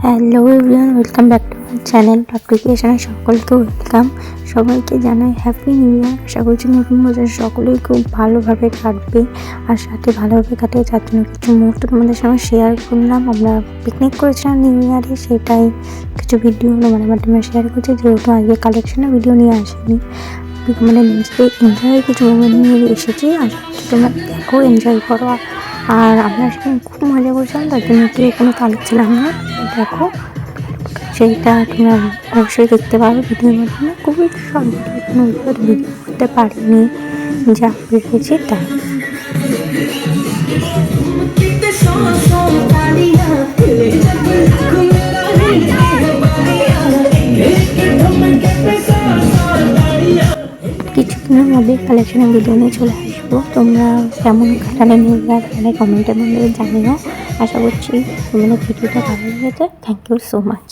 Hello everyone, welcome back to my channel top ক্রিয়েশনে সকলকে welcome. সবাইকে জানাই হ্যাপি নিউ ইয়ার। আশা করছি নতুন বছর সকলেই খুব ভালোভাবে কাটবে আর সাথে ভালোভাবে কাটে। যার জন্য কিছু মুহূর্ত তোমাদের সঙ্গে শেয়ার করলাম। আমরা পিকনিক করেছিলাম নিউ ইয়ারে, সেটাই কিছু ভিডিও আমার মাধ্যমে শেয়ার করছি। যেহেতু আজকে কালেকশনে ভিডিও নিয়ে আসিনি, মানে নিজে এনজয় কিছু মোমেন্ট নিয়ে এসেছি। আর তোমরা দেখো, এনজয় করো। আর আমরা সেখানে খুব মজা করছিলাম, তার জন্য কেউ কোনো তারিখ ছিলাম না। দেখো, সেইটা তোমরা অবশ্যই দেখতে পারো ভিডিওর মাধ্যমে। খুবই শর্ট ভিডিও, কোনো ভিডিও করতে পারিনি, যা পেরেছি তাই। কিছুদিনের মধ্যে কালেকশনের ভিডিও নিয়ে চলে আসবো। তোমরা কেমন কাটালে নিয়ে যাবে কমেন্টের মধ্যে জানিও। আশা করছি তোমাদের ভিডিওটা ভালো লেগেছে। Thank you so much.